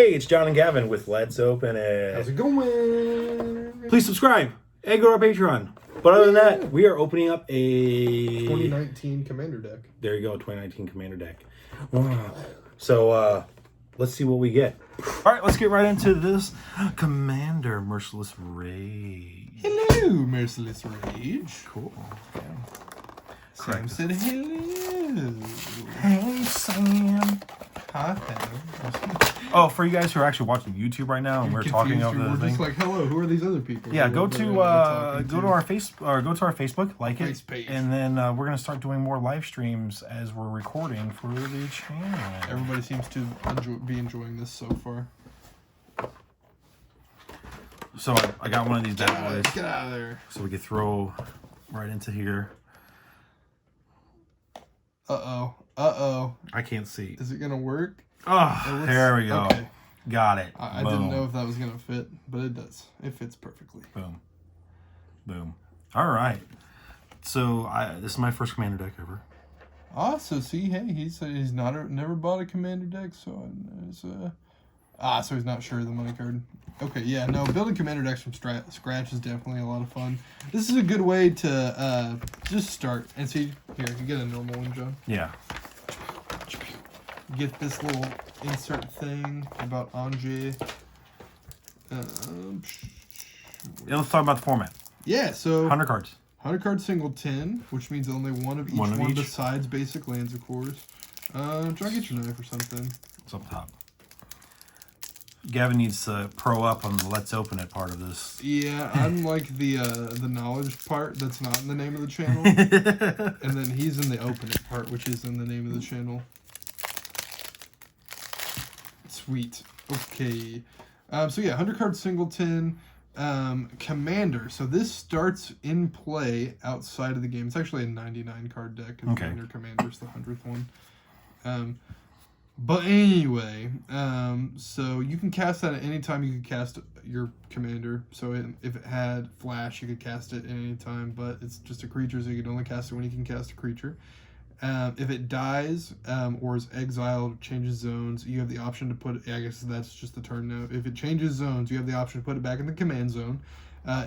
Hey, it's John and Gavin with Let's Open It. How's it going? Please subscribe and go to our Patreon. But other than that, we are opening up a 2019 Commander deck. There you go, 2019 Commander deck. So let's see what we get. All right, let's get right into this Commander Merciless Rage. Hello, Merciless Rage. Cool. Okay. Sam said hello. Hey, Sam. Hi, Sam. Oh, for you guys who are actually watching YouTube right now, and we're talking over the We're thing. just like, hello. Who are these other people? Yeah, go to our Facebook, like it, page. and then we're gonna start doing more live streams as we're recording for the channel. Everybody seems to be enjoying this so far. So I got one of these bad boys. Get out of there. So we could throw right into here. Uh-oh. I can't see. Is it gonna work? Oh, there we go. Okay. Got it. I didn't know if that was gonna fit, but it does. It fits perfectly. Boom. Boom. All right. So this is my first Commander deck ever. So see, hey, he's never bought a Commander deck, so it's so he's not sure of the money card. Okay, yeah, no, building Commander decks from scratch is definitely a lot of fun. This is a good way to just start and see. Here, you get a normal one, John. Yeah. Get this little insert thing about Anjay. Let's talk about the format. Yeah, so 100 cards. 100 card single 10, which means only one of each besides basic lands, of course. Try to get your knife or something. It's up top. Gavin needs to pro up on the Let's Open It part of this. Yeah, I'm like the knowledge part that's not in the name of the channel. And then he's in the open it part, which is in the name of the channel. Sweet. Okay. So yeah, 100 card singleton. Commander. So this starts in play outside of the game. It's actually a 99 card deck. Okay. Commander's the 100th one. But anyway, so you can cast that at any time you could cast your commander. So if it had flash, you could cast it at any time, but it's just a creature, so you can only cast it when you can cast a creature. If it dies or is exiled, changes zones, you have the option to put it, I guess that's just the turn now. If it changes zones, you have the option to put it back in the command zone.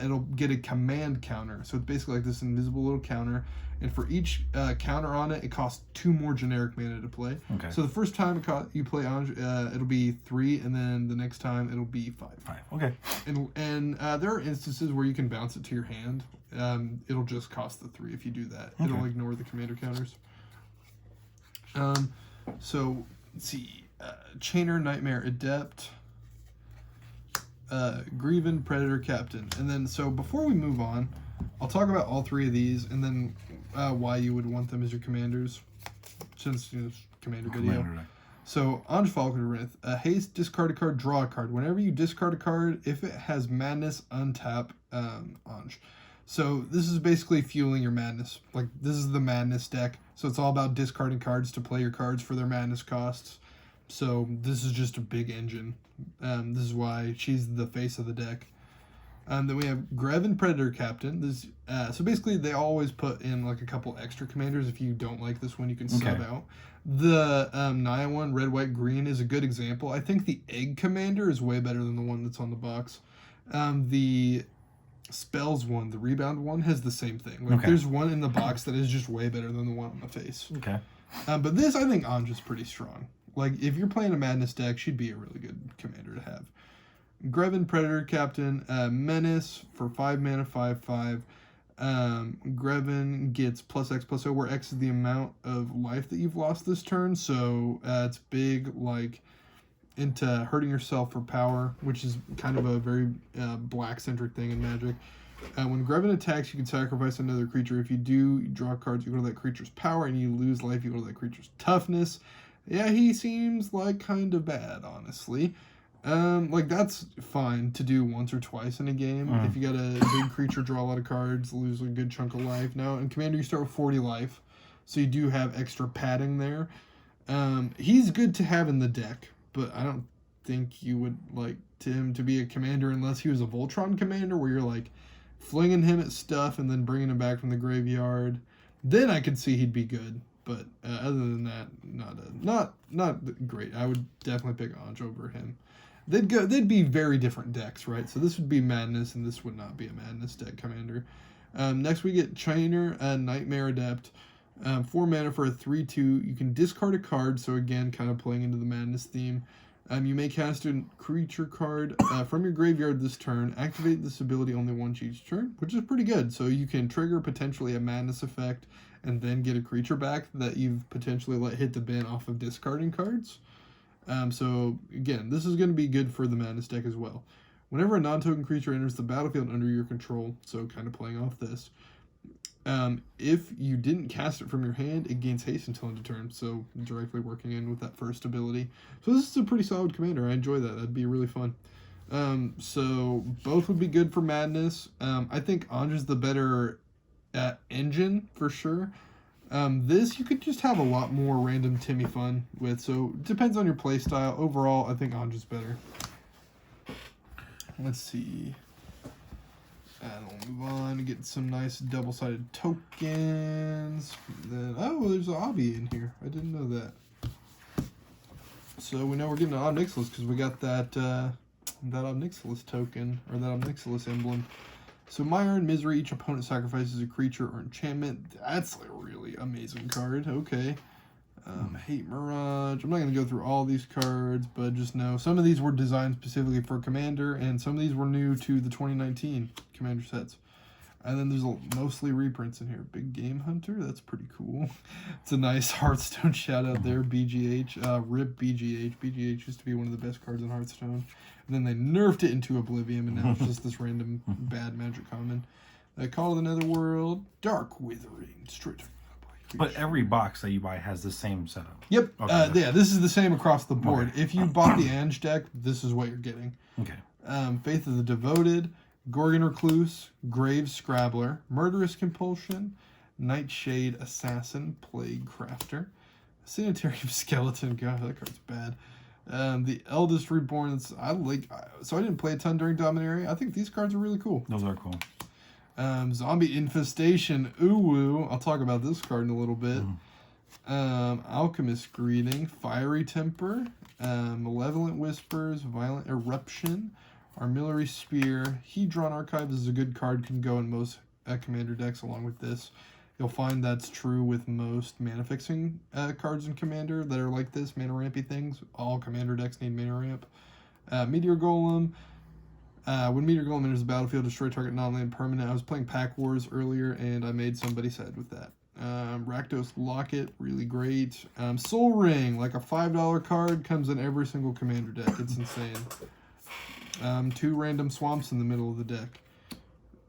It'll get a command counter. So it's basically like this invisible little counter. And for each counter on it, it costs 2 more generic mana to play. Okay. So the first time you play it'll be 3, and then the next time it'll be 5. 5. Okay. And there are instances where you can bounce it to your hand. It'll just cost the 3 if you do that. Okay. It'll ignore the commander counters. So let's see. Chainer, Nightmare, Adept. Grievin, Predator, Captain. And then, so before we move on, I'll talk about all 3 of these, and then why you would want them as your commanders, since it's commander video. So, Anj Falconrith, haste, discard a card, draw a card. Whenever you discard a card, if it has madness, untap Anj. So, this is basically fueling your madness. Like, this is the madness deck, so it's all about discarding cards to play your cards for their madness costs. So, this is just a big engine. This is why she's the face of the deck. Then we have Grevin, Predator, Captain. This so basically they always put in like a couple extra commanders. If you don't like this one, you can sub out. The Naya one, red, white, green, is a good example. I think the Egg Commander is way better than the one that's on the box. The Spells one, the Rebound one, has the same thing. Like there's one in the box that is just way better than the one on the face. Okay. But this, I think Anja's pretty strong. Like, if you're playing a Madness deck, she'd be a really good commander to have. Grevin, Predator, Captain, Menace for 5 mana, 5/5. Grevin gets +X/+0, where X is the amount of life that you've lost this turn. So it's big, like, into hurting yourself for power, which is kind of a very black-centric thing in Magic. When Grevin attacks, you can sacrifice another creature. If you do, you draw cards equal to that creature's power, and you lose life equal to that creature's toughness. Yeah, he seems like kind of bad, honestly. Like, that's fine to do once or twice in a game. If you got a big creature, draw a lot of cards, lose a good chunk of life. Now, in Commander, you start with 40 life, so you do have extra padding there. He's good to have in the deck, but I don't think you would like him to be a commander unless he was a Voltron commander, where you're, like, flinging him at stuff and then bringing him back from the graveyard. Then I could see he'd be good. But other than that, not great. I would definitely pick Anj over him. they'd be very different decks, right? So this would be Madness, and this would not be a Madness deck commander. Next we get Chainer, Nightmare Adept. 4 mana for a 3/2. You can discard a card, so again, kind of playing into the Madness theme. You may cast a creature card from your graveyard this turn. Activate this ability only once each turn, which is pretty good. So you can trigger potentially a Madness effect and then get a creature back that you've potentially let hit the bin off of discarding cards. So again, this is going to be good for the Madness deck as well. Whenever a non-token creature enters the battlefield under your control, so kind of playing off this, if you didn't cast it from your hand, it gains haste until end of turn, so directly working in with that first ability. So this is a pretty solid commander. I enjoy that. That'd be really fun. So both would be good for Madness. I think Anja's the better engine for sure. This you could just have a lot more random Timmy fun with, so it depends on your play style. Overall, I think Anja's better. Let's see. And we'll move on and get some nice double-sided tokens. Then, oh, there's an Obby in here. I didn't know that. So we know we're getting an Omnixilus because we got that Omnixilus token, or that Omnixilus emblem. So Mire and Misery, each opponent sacrifices a creature or enchantment. That's a really amazing card. Okay. Hate Mirage. I'm not going to go through all these cards, but just know some of these were designed specifically for Commander, and some of these were new to the 2019 Commander sets. And then there's mostly reprints in here. Big Game Hunter, that's pretty cool. It's a nice Hearthstone shout out there. BGH, RIP BGH. BGH used to be one of the best cards in Hearthstone. And then they nerfed it into Oblivion, and now it's just this random bad magic common. Call of the Netherworld, Dark Withering, straight. But every box that you buy has the same setup. Yep. Okay. Yeah, this is the same across the board. Okay. If you bought the Anj deck, this is what you're getting. Okay. Faith of the Devoted, Gorgon Recluse, Grave Scrabbler, Murderous Compulsion, Nightshade Assassin, Plague Crafter, Sanitary Skeleton. God, that card's bad. The Eldest Reborn. So I didn't play a ton during Dominaria. I think these cards are really cool. Those are cool. Zombie Infestation, Uwu. I'll talk about this card in a little bit. Alchemist Greeting, Fiery Temper, Malevolent Whispers, Violent Eruption, Armillary Spear, Hedron Archive. This is a good card, can go in most Commander decks along with this. You'll find that's true with most mana fixing cards in Commander that are like this, mana rampy things. All Commander decks need mana ramp. Meteor Golem. When Meteor Golem enters the battlefield, destroy target non-land permanent. I was playing Pack Wars earlier, and I made somebody sad with that. Rakdos Locket, really great. Soul Ring, like a $5 card, comes in every single Commander deck. It's insane. 2 random swamps in the middle of the deck.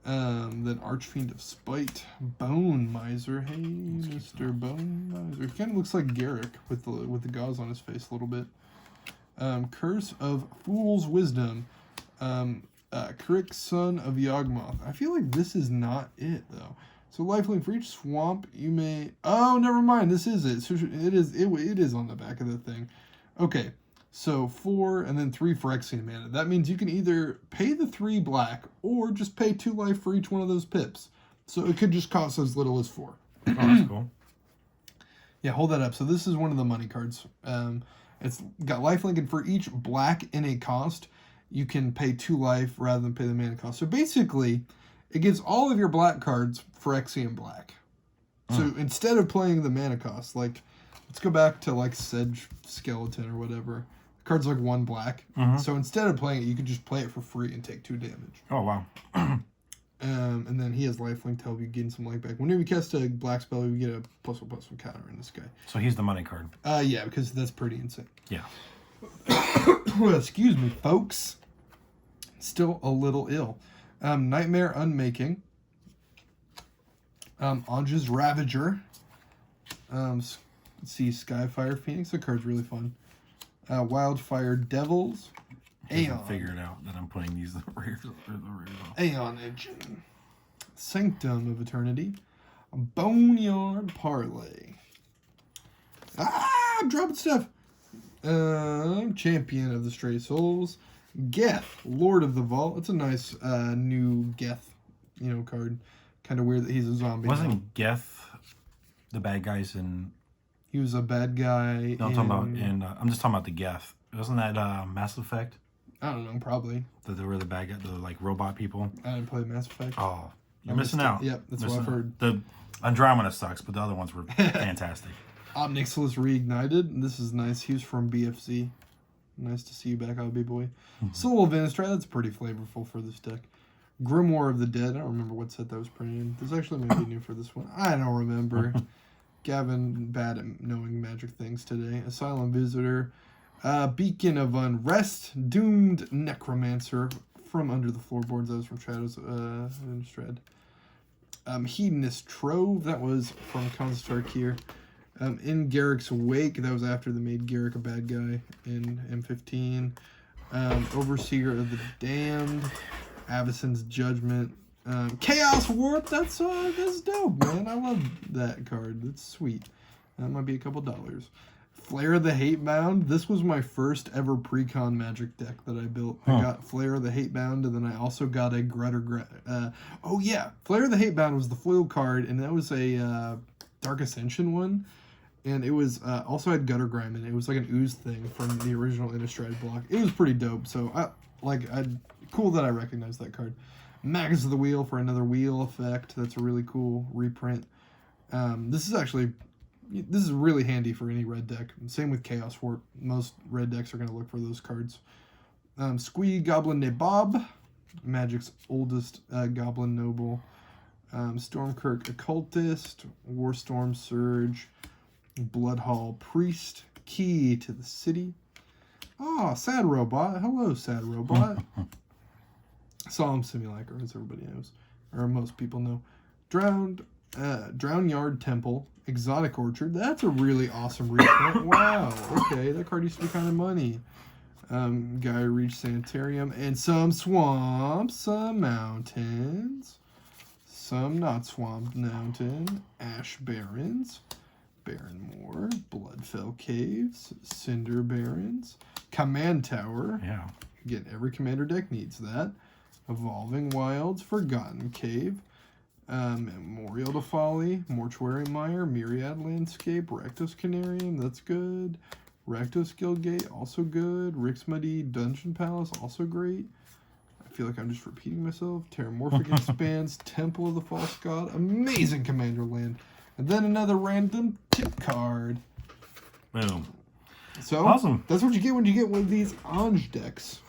Then Archfiend of Spite, Bone Miser. Hey, Mr. Bone Miser. He kind of looks like Garrick with the gauze on his face a little bit. Curse of Fool's Wisdom. Crick, Son of Yawgmoth. I feel like this is not it, though. So lifelink for each swamp, you may... Oh, never mind. This is it. So it is on the back of the thing. Okay. So 4 and then 3 Phyrexian mana. That means you can either pay the 3 black or just pay 2 life for each one of those pips. So it could just cost as little as 4. Oh, that's cool. Yeah, hold that up. So this is one of the money cards. It's got lifelink, and for each black in a cost, you can pay 2 life rather than pay the mana cost. So basically, it gives all of your black cards Phyrexian black. So instead of playing the mana cost, like, let's go back to like Sedge Skeleton or whatever. The card's like 1 black. So instead of playing it, you could just play it for free and take 2 damage. Oh, wow. And then he has lifelink to help you gain some life back. Whenever you cast a black spell, you get a +1/+1 counter in this guy. So he's the money card. Yeah, because that's pretty insane. Yeah. Excuse me, folks. Still a little ill. Nightmare Unmaking. Anja's Ravager. Let's see, Skyfire Phoenix. The card's really fun. Wildfire Devils. Aeon. Figure it out that I'm putting these rares off. Aeon Engine. Sanctum of Eternity. Boneyard Parlay. I'm dropping stuff. Champion of the Stray Souls. Geth, Lord of the Vault. It's a nice new Geth, card. Kind of weird that he's a zombie. Wasn't Geth the bad guys in... He was a bad guy. No, I'm talking about I'm just talking about the Geth. Wasn't that Mass Effect? I don't know, probably. That they were the bad guy, the like robot people. I didn't play Mass Effect. Oh, you're missing out. Yep, that's what I've heard. The Andromeda sucks, but the other ones were fantastic. Omnixilus Reignited. This is nice. He was from BFZ. Nice to see you back, Obby Boy. Soul of Innistrad. That's pretty flavorful for this deck. Grimoire of the Dead. I don't remember what set that was printed in. There's actually maybe new for this one. I don't remember. Gavin, bad at knowing Magic things today. Asylum Visitor. Beacon of Unrest. Doomed Necromancer from Under the Floorboards. That was from Shadows of Innistrad. Hedonist Trove. That was from Constark here. In Garrick's Wake. That was after they made Garrick a bad guy in M15. Overseer of the Damned. Avacyn's Judgment. Chaos Warp. That's dope, man. I love that card. That's sweet. That might be a couple dollars. Flare of the Hatebound. This was my first ever pre-con Magic deck that I built. I got Flare of the Hatebound, and then I also got a Grutter. Oh yeah, Flare of the Hatebound was the foil card, and that was a Dark Ascension one. And it was also had Gutter Grime in it. It was like an ooze thing from the original Innistrad block. It was pretty dope. So cool that I recognized that card. Magus of the Wheel for another wheel effect. That's a really cool reprint. This is really handy for any red deck. Same with Chaos Warp. Most red decks are going to look for those cards. Squee Goblin Nabob, Magic's oldest Goblin Noble. Stormkirk Occultist, Warstorm Surge, Bloodhall Priest, Key to the City. Oh, Sad Robot. Hello, Sad Robot. Solemn Simulacra, as everybody knows, or most people know. Drowned Yard Temple, Exotic Orchard. That's a really awesome reprint. Wow. Okay, that card used to be kind of money. Gaia Reach Sanitarium, and some swamps, some mountains, some not swamped mountain, Ash Barrens, Barrenmoor, Bloodfell Caves, Cinder Barrens, Command Tower. Yeah. Again, every commander deck needs that. Evolving Wilds, Forgotten Cave, Memorial to Folly, Mortuary Mire, Myriad Landscape, Rakdos Canarium, that's good. Rakdos Guildgate, also good. Rixmuddy Dungeon Palace, also great. I feel like I'm just repeating myself. Terramorphic Expanse, Temple of the False God, amazing commander land. And then another random tip card. Boom. So, awesome. That's what you get when you get one of these Ange decks.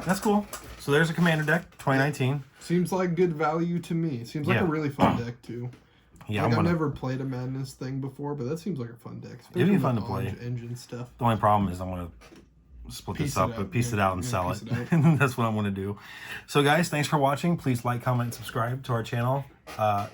That's cool. So there's a commander deck, 2019. Seems like good value to me. Seems like a really fun deck, too. Yeah, I've never played a Madness thing before, but that seems like a fun deck. It'd be fun to play. Engine stuff. The only problem is I'm going to split this up, but piece it out and sell it. That's what I'm going to do. So, guys, thanks for watching. Please like, comment, and subscribe to our channel.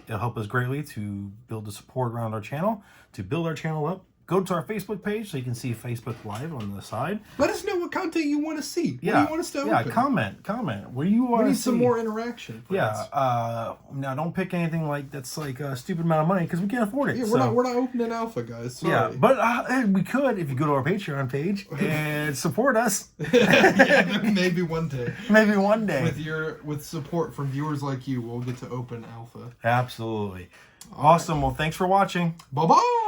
It'll help us greatly to build the support around our channel, to build our channel up. Go to our Facebook page so you can see Facebook Live on the side. Let us know what content you want to see. What do you want us to open? Yeah, comment. What do you want to see? We need some more interaction. Friends. Yeah. Now, don't pick anything that's like a stupid amount of money because we can't afford it. Yeah, we're not opening alpha, guys. Sorry. Yeah, but we could if you go to our Patreon page and support us. Yeah, maybe one day. Maybe one day. With support from viewers like you, we'll get to open alpha. Absolutely. Awesome. Well, thanks for watching. Bye-bye.